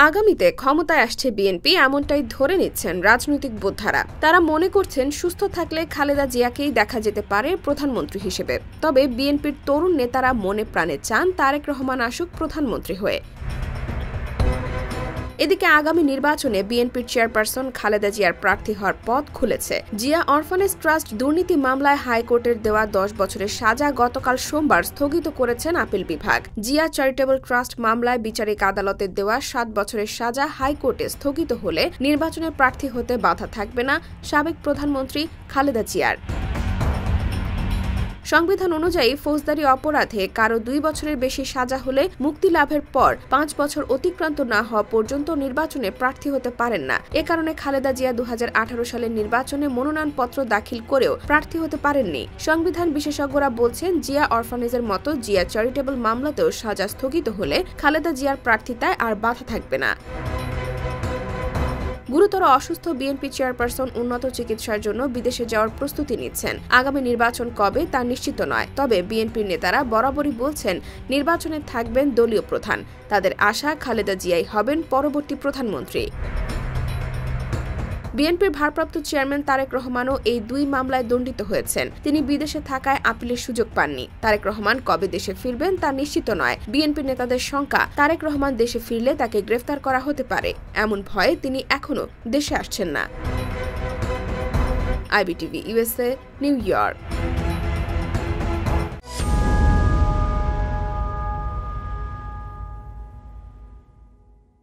আগামীতে ক্ষমতায় আসছে বিএনপি এমনটাই ধরে নিচ্ছেন রাজনৈতিক বোদ্ধারা। তারা মনে করছেন সুস্থ থাকলে খালেদা জিয়াকেই দেখা যেতে পারে প্রধানমন্ত্রী হিসেবে। তবে বিএনপির তরুণ নেতারা মনে প্রাণে চান তারেক রহমান আসুক প্রধানমন্ত্রী হয়ে। এদিকে আগামী নির্বাচনে বিএনপির চেয়ারপারসন খালেদা জিয়ার প্রার্থী হওয়ার পথ খুলেছে। জিয়া অরফানেজ ট্রাস্ট দুর্নীতি মামলায় হাইকোর্টের দেওয়া 10 বছরের সাজা গতকাল সোমবার স্থগিত করেছেন আপিল বিভাগ। জিয়া চ্যারিটেবল ট্রাস্ট মামলায় বিচারিক আদালতের দেওয়া 7 বছরের সাজা হাইকোর্টে স্থগিত হলে নির্বাচনে প্রার্থী হতে বাধা থাকবে না সাবেক প্রধানমন্ত্রী খালেদা জিয়ার। সংবিধান অনুযায়ী ফৌজদারি অপরাধে কারো 2 বছরের বেশি সাজা হলে মুক্তি লাভের পর 5 বছর অতিক্রান্ত না হওয়া পর্যন্ত নির্বাচনে প্রার্থী হতে পারেন না। এ কারণে খালেদা জিয়া 2018 সালের নির্বাচনে মনোনয়নপত্র দাখিল করেও প্রার্থী হতে পারেননি। সংবিধান বিশেষজ্ঞরা বলছেন, জিয়া অরফানেজের মতো জিয়া চ্যারিটেবল মামলাতেও সাজা স্থগিত হলে খালেদা জিয়ার প্রার্থিতায় আর বাধা থাকবে না। গুরুতর অসুস্থ বিএনপি চেয়ারপারসন উন্নত চিকিৎসার জন্য বিদেশে যাওয়ার প্রস্তুতি নিচ্ছেন। আগামী নির্বাচন কবে তা নিশ্চিত নয়। তবে বিএনপির নেতারা বরাবরই বলছেন নির্বাচনে থাকবেন দলীয় প্রধান। তাদের আশা খালেদা জিয়াই হবেন পরবর্তী প্রধানমন্ত্রী। বিএনপির ভারপ্রাপ্ত চেয়ারম্যান তারেক রহমানও এই 2 মামলায় দণ্ডিত হয়েছেন। তিনি বিদেশে থাকায় আপিলের সুযোগ পাননি। তারেক রহমান কবে দেশে ফিরবেন তা নিশ্চিত নয়। বিএনপি নেতাদের শঙ্কা, তারেক রহমান দেশে ফিরলে তাকে গ্রেফতার করা হতে পারে। এমন ভয়ে তিনি এখনো দেশে আসছেন না। IBTV USA, new York.